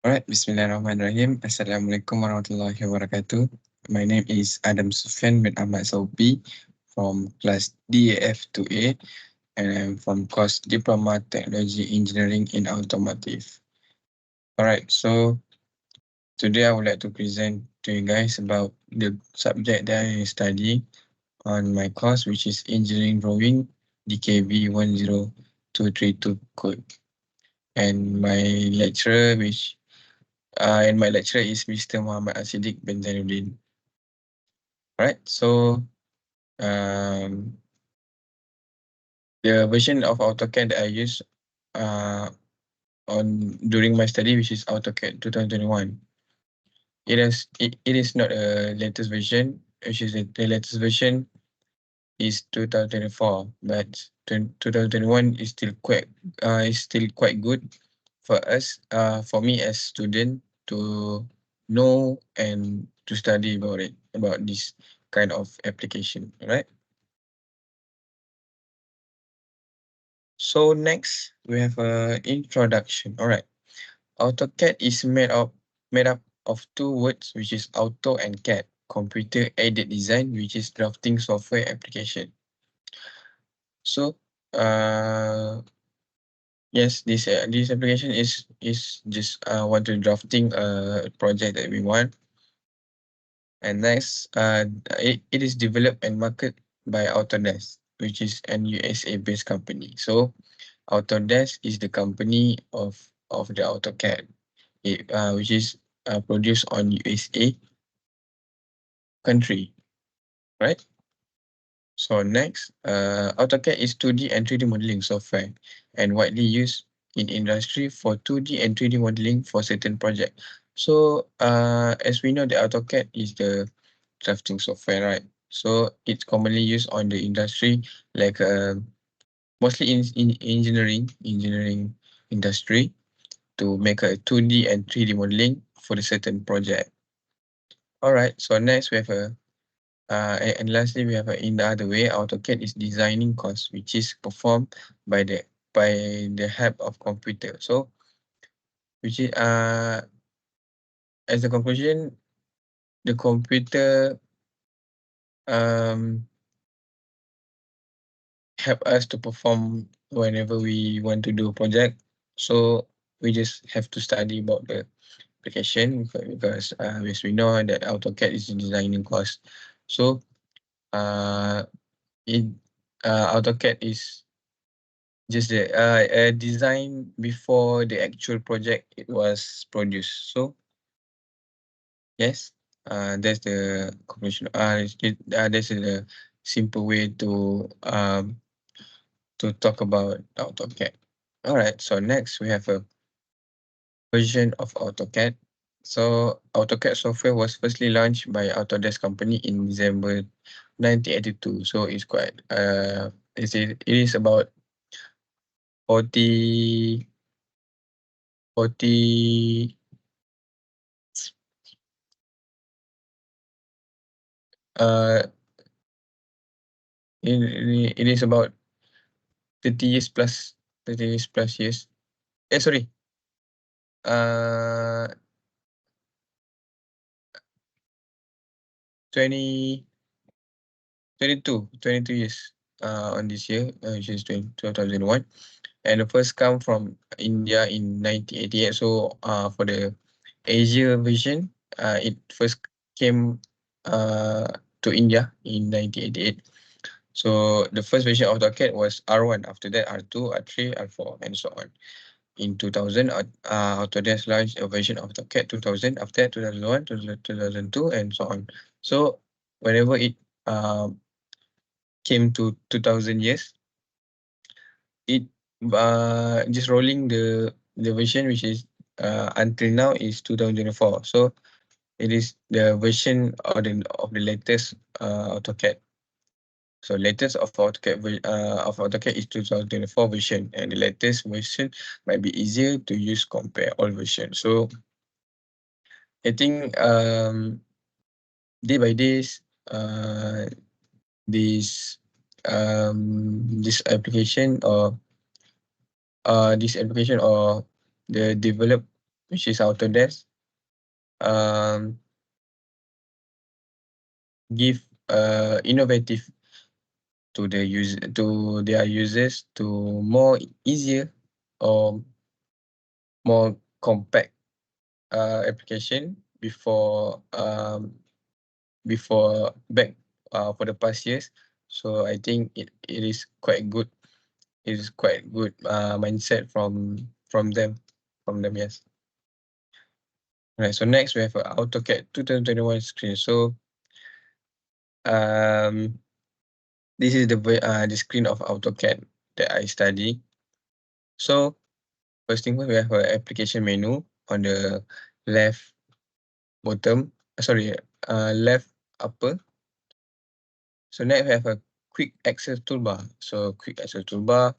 Alright, Bismillahirrahmanirrahim. Assalamualaikum warahmatullahi wabarakatuh. My name is Adam Sufyan bin Ahmad Saupi from class DAF 2A and I'm from course Diploma Technology Engineering in Automotive. Alright, so today I would like to present to you guys about the subject that I study on my course, which is Engineering Drawing DKV 10232 code. And my lecturer, my lecturer is Mr. Muhammad Asidik bin Zainuddin. Alright, so um, the version of AutoCAD that I use during my study, which is AutoCAD 2021. It is not a latest version, which is the latest version is 2024, but 2021 is still quite good for us, for me as student to know and to study about this kind of application, right? So next we have a introduction. All right, AutoCAD is made up of two words, which is auto and CAD, computer aided design, which is drafting software application. So yes, this application is just want to drafting a project that we want. And next, it is developed and marketed by Autodesk, which is an USA-based company. So Autodesk is the company of the AutoCAD, which is produced on USA country, right? So next, AutoCAD is 2D and 3D modeling software and widely used in industry for 2D and 3D modeling for certain projects. So as we know, the AutoCAD is the drafting software, right? So it's commonly used on the industry, like mostly in engineering industry, to make a 2D and 3D modeling for a certain project. All right, so next we have and lastly, we have in the other way, AutoCAD is designing course, which is performed by the help of computer. So, which is as a conclusion, the computer help us to perform whenever we want to do a project. So we just have to study about the application because as we know that AutoCAD is a designing course. So AutoCAD is just a design before the actual project it was produced. So yes, that's the conclusion. That's a simple way to talk about AutoCAD. All right. So next we have a version of AutoCAD. So AutoCAD software was firstly launched by Autodesk company in December 1982. So it's quite it is about 40 uh it is about 30 years plus 30 years plus years. Sorry. Uh 20 22 years on this year, which is 2001. And the first come from India in 1988. So for the Asia version, it first came to India in 1988. So the first version of AutoCAD was R1. After that, R2, R3, R4, and so on. In 2000, Autodesk launched a version of AutoCAD 2000. After that, 2001, 2002, and so on. So whenever it came to 2000 years, it just rolling the version which is until now is 2004. So it is the version of the latest AutoCAD. So latest of AutoCAD is 2024 version, and the latest version might be easier to use compare all versions. So I think day by days this this application or the develop which is Autodesk, give innovative to their users to more easier or more compact application before back for the past years. So I think it is quite good. It is quite good mindset from them. Yes. Right. So next we have a AutoCAD 2021 screen. So this is the screen of AutoCAD that I study. So first thing we have a application menu on the left bottom. Left upper. So next we have a quick access toolbar. So quick access toolbar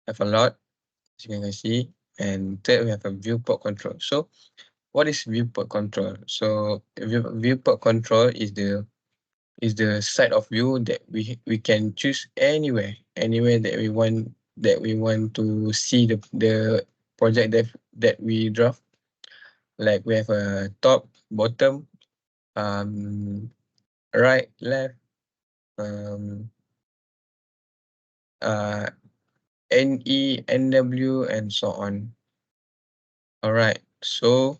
have a lot, as you can see. And third we have a viewport control. So what is viewport control? So viewport control is the side of view that we can choose anywhere that we want to see the project that we draft. Like we have a top, bottom, right, left, um, NE, NW, and so on. Alright, so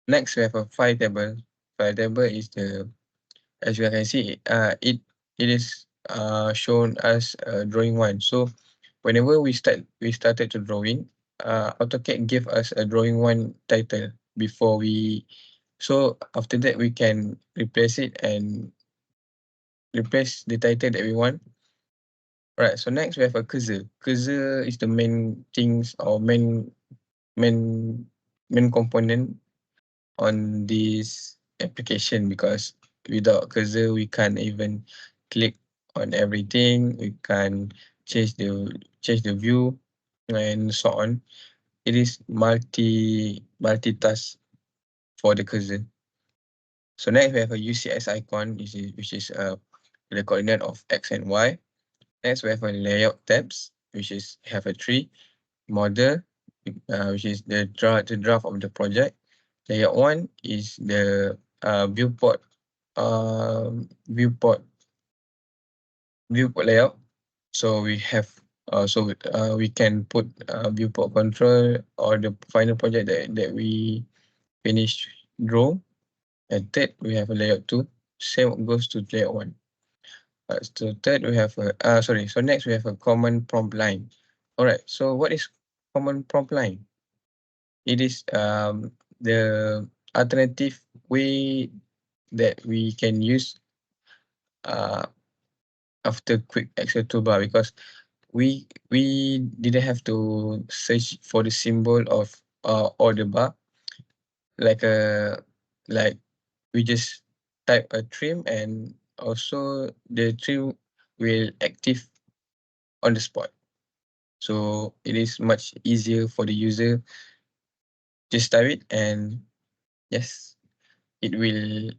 next we have a file table. File table is as you can see, it is shown as drawing one. So whenever we started to drawing, AutoCAD gave us a drawing one title before we. So after that we can replace it and replace the title that we want. Right. So next we have a cursor. Cursor is the main things or main component on this application, because without cursor we can't even click on everything. We can change the view and so on. It is multitask for the cursor. So next we have a UCS icon, which is the coordinate of X and Y. Next we have a layout tabs, which is have a tree, model, which is the draft of the project. Layout 1 is the viewport viewport layout. So we have we can put viewport control or the final project that we finish draw. And third we have a layout 2. Same goes to layout 1. So third we have a so next we have a command prompt line. Alright, so what is command prompt line? It is the alternative way that we can use after quick access toolbar, because we didn't have to search for the symbol of or the bar, like like we just type a trim, and also the trim will active on the spot. So it is much easier for the user. Just type it and yes, it will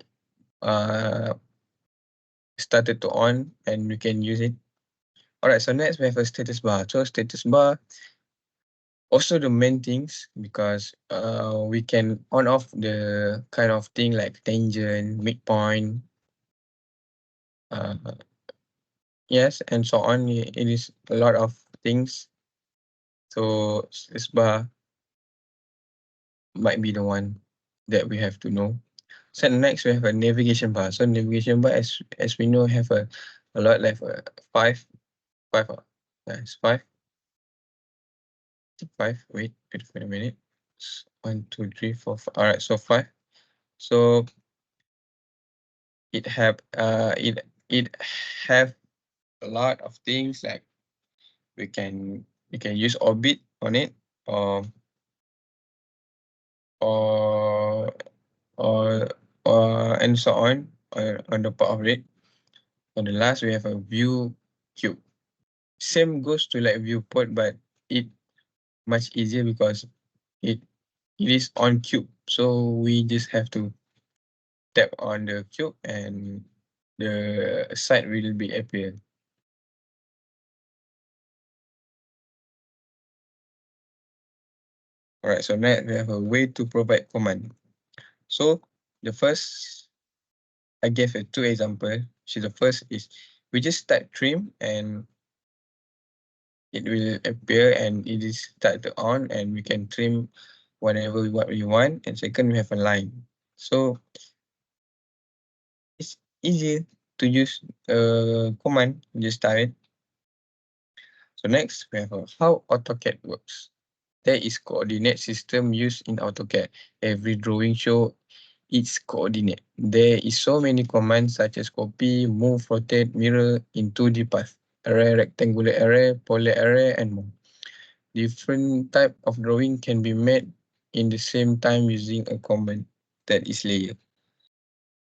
started to on and we can use it. Alright, so next we have a status bar. So status bar also the main things, because we can on off the kind of thing like tangent, midpoint, uh, yes, and so on. It is a lot of things. So status bar might be the one that we have to know. So next we have a navigation bar. So navigation bar, as we know, have a lot, like five. Yes, five. Wait for a minute. 1, 2, 3, 4, 5. All right, so 5. So it have it have a lot of things, like we can use orbit on it, or or or and so on the part of it. On the last we have a view cube. Same goes to like viewport, but it much easier because it is on cube. So we just have to tap on the cube and the site will be appear. Alright, so now we have a way to provide command. So the first, I gave a 2 example. So the first is we just type trim and it will appear and it is start to on and we can trim whatever what we want. And second, we have a line. So it's easier to use a command, just type it. So next, we have how AutoCAD works. There is coordinate system used in AutoCAD. Every drawing show its coordinate. There is so many commands such as copy, move, rotate, mirror in 2D path, array, rectangular array, polar array, and more. Different type of drawing can be made in the same time using a command that is layer.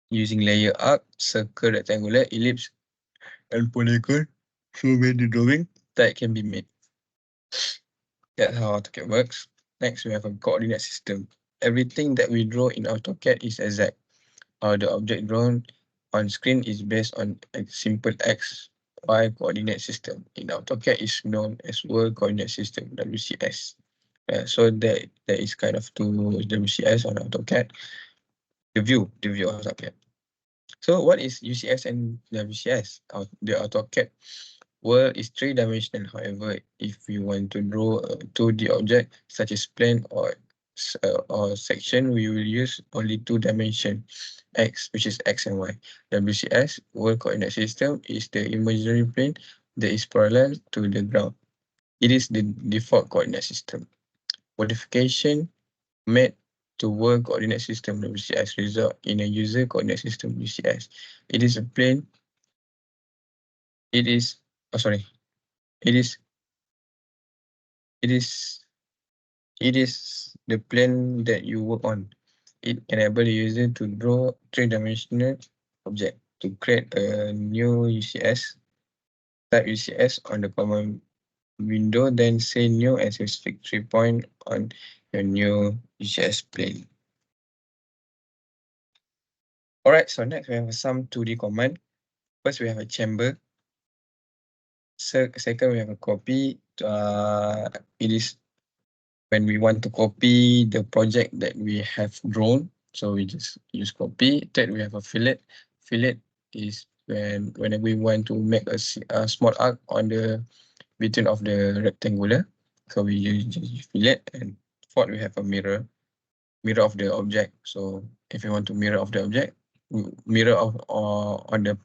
Using layer arc, circle, rectangular, ellipse, and polygon, so many drawing that can be made. That's how AutoCAD works. Next, we have a coordinate system. Everything that we draw in AutoCAD is exact. The object drawn on screen is based on a simple X, Y coordinate system. In AutoCAD is known as World Coordinate System, WCS. So there is kind of two WCS on AutoCAD. The view of AutoCAD. So what is UCS and WCS? The AutoCAD world is three-dimensional. However, if we want to draw a 2D object such as plane or section, we will use only 2 dimension, X, which is X and Y. WCS, World Coordinate System, is the imaginary plane that is parallel to the ground. It is the default coordinate system. Modification made to World Coordinate System WCS result in a user coordinate system UCS. It is a plane. It is oh sorry. It is it is it is the plane that you work on. It enables the user to draw three-dimensional object. To create a new UCS, type UCS on the command window, then say new and specific 3 point on your new UCS plane. Alright, so next we have some 2D command. First we have a chamber. Second we have a copy. It is when we want to copy the project that we have drawn. So we just use copy. Third we have a fillet. Fillet is whenever we want to make a small arc on the between of the rectangular. So we use fillet. And fourth we have a mirror. Mirror of the object. So if you want to mirror of the object, mirror of on the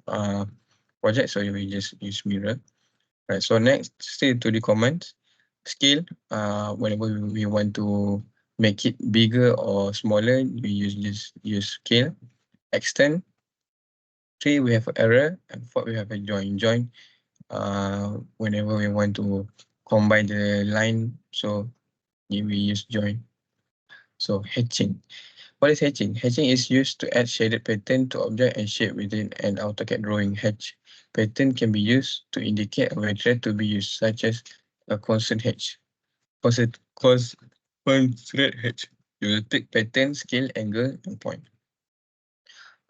project, so we just use mirror. Right. So next, still to the commands. Scale. Whenever we want to make it bigger or smaller, we just use scale. Extend. 3 we have error, and 4 we have a join. Join. Whenever we want to combine the line, so we use join. So hatching. What is hatching? Hatching is used to add shaded pattern to object and shape within an AutoCAD drawing. Hatch pattern can be used to indicate a material to be used, such as a constant hatch. Constant hatch. You will pick pattern, scale, angle, and point.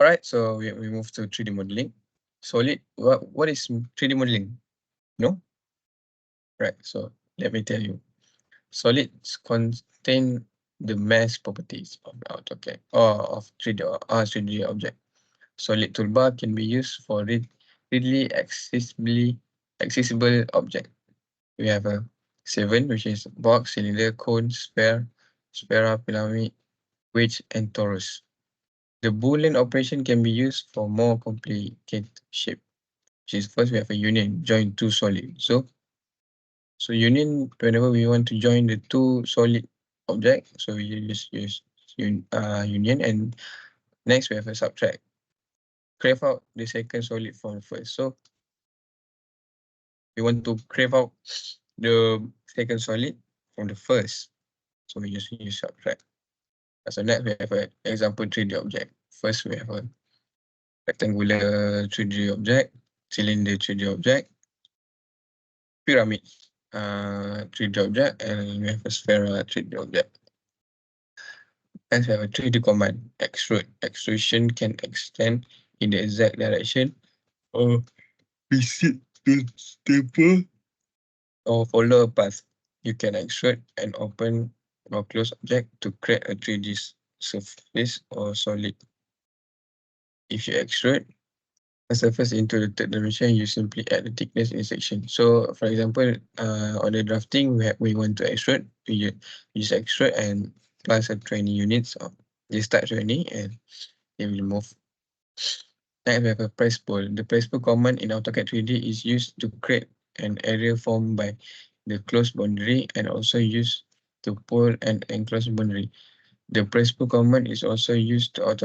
Alright, so we move to 3D modeling. Solid. What is 3D modeling? No? Right, so let me tell you. Solids contain the mass properties of AutoCAD or of 3D object. Solid toolbar can be used for readily accessible object. We have a 7, which is box, cylinder, cone, sphere, pyramid, wedge, and torus. The Boolean operation can be used for more complicated shape. Which is first we have a union, join two solid. So union, whenever we want to join the two solid object, so we just use union. And next we have a subtract. Crave out the second solid from the first. So we want to crave out the second solid from the first. So we just use subtract. So next we have an example 3D object. First we have a rectangular 3D object, cylinder 3D object, pyramid 3D object, and we have a sphere 3D object. And we have a 3D command, extrude. Extrusion can extend in the exact direction or visit the staple or follow a path. You can extrude and open or closed object to create a 3D surface or solid. If you extrude a surface into the third dimension, you simply add the thickness in section. So, for example, on the drafting, we want to extrude. We use extrude and plus a 20 units. They start 20 and they will move. Next, we have a press pull. The press pull command in AutoCAD 3D is used to create an area formed by the closed boundary and also used to pull an enclosed boundary. The press pull command is also used to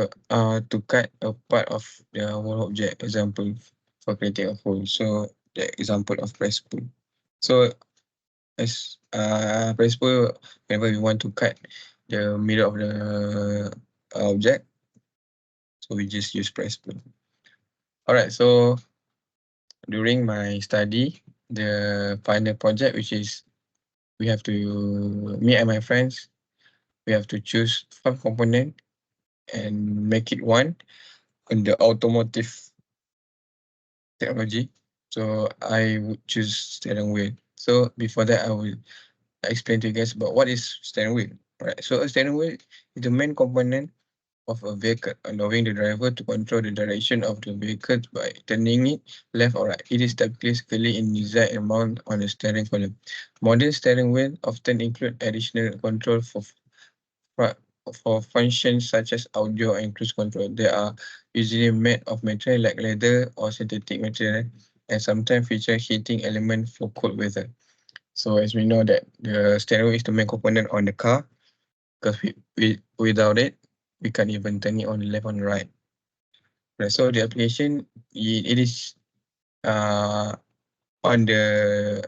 cut a part of the whole object. Example for creating a hole. So the example of press pull. So as press pull, whenever we want to cut the middle of the object, so we just use press pull. Alright, so during my study, the final project, which is we have to, me and my friends, we have to choose 5 component and make it one on the automotive technology. So I would choose steering wheel. So before that, I will explain to you guys about what is steering wheel. Right. So a steering wheel is the main component of a vehicle, allowing the driver to control the direction of the vehicle by turning it left or right. It is typically in design and mount on the steering column. Modern steering wheel often include additional control for functions such as audio and cruise control. They are usually made of material like leather or synthetic material and sometimes feature heating element for cold weather. So as we know that the steering wheel is the main component on the car because without it, we can't even turn it on the left or the right. Right, so the application, it is uh, on the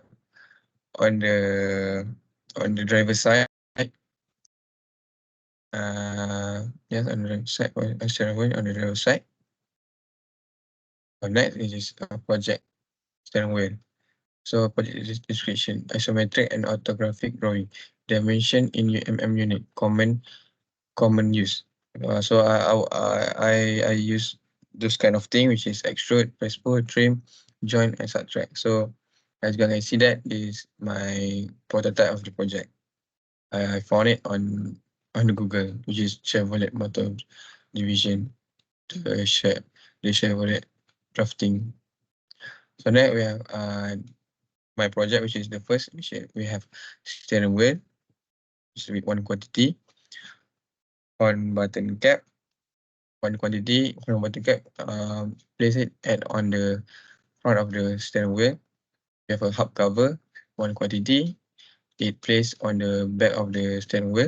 on the on the driver's side. Yes, on the driver's side, or steering wheel on the driver's side. Next is a project steering wheel. So project description, isometric and orthographic drawing, dimension in unit, common use. So I use those kind of thing, which is extrude, press pull, trim, join, and subtract. So as you can see, that is my prototype of the project. I found it on the Google, which is Chevrolet Motor Division, the Chevrolet drafting. So now we have my project, which is the first, which we have steering wheel, which is one quantity, one button cap, one quantity, one button cap, place it on the front of the steering wheel. We have a hub cover, one quantity, it placed on the back of the steering wheel.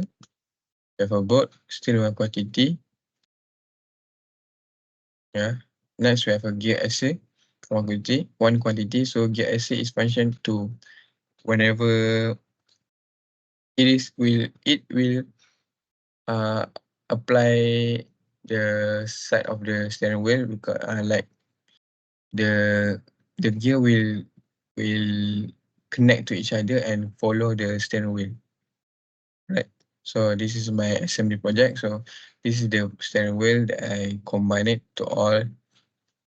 We have a bolt, still one quantity. Yeah. Next, we have a gear assay, one quantity. So gear assay is functioned to whenever it will apply the side of the steering wheel because like the gear will connect to each other and follow the steering wheel, right? So this is my assembly project. So this is the steering wheel that I combine it to all,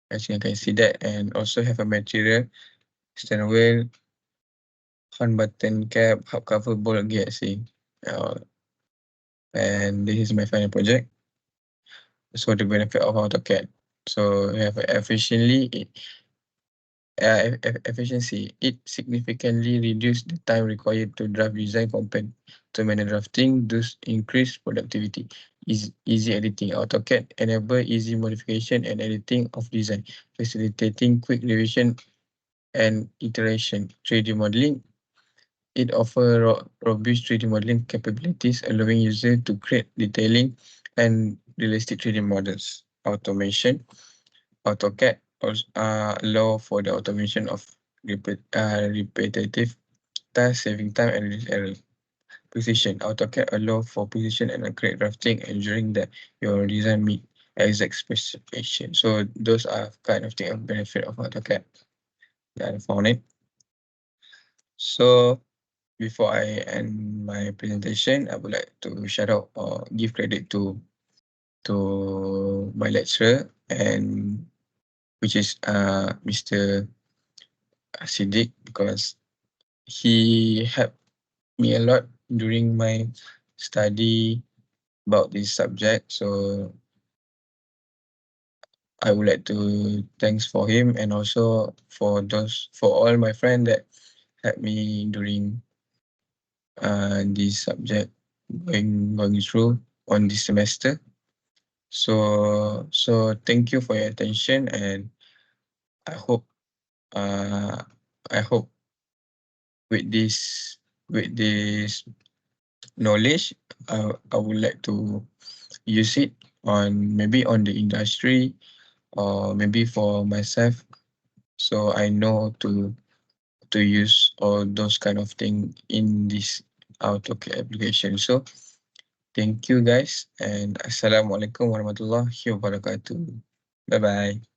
as you can see that, and also have a material steering wheel, horn button cap, hub cover, bolt, gear assay. And this is my final project. So the benefit of AutoCAD. So we have efficiency. It significantly reduced the time required to draft design compared to manual drafting, thus increase productivity. Easy editing. AutoCAD enable easy modification and editing of design, facilitating quick revision and iteration. 3D modeling. It offers robust 3D modeling capabilities, allowing users to create detailing and realistic 3D models. Automation. AutoCAD also allow for the automation of repetitive tasks, saving time and reduce error. Precision. AutoCAD allow for precision and accurate drafting, ensuring that your design meet exact specification. So those are kind of the benefit of AutoCAD that I found it. So before I end my presentation, I would like to shout out or give credit to my lecturer, and which is Mr. Siddiq, because he helped me a lot during my study about this subject. So I would like to thanks for him and also for all my friend that helped me during this subject going through on this semester. So thank you for your attention, and I hope uh I hope with this knowledge, I would like to use it on maybe on the industry or maybe for myself, so I know to use all those kind of thing in this AutoCAD application. So thank you guys, and assalamualaikum warahmatullahi wabarakatuh. Bye bye.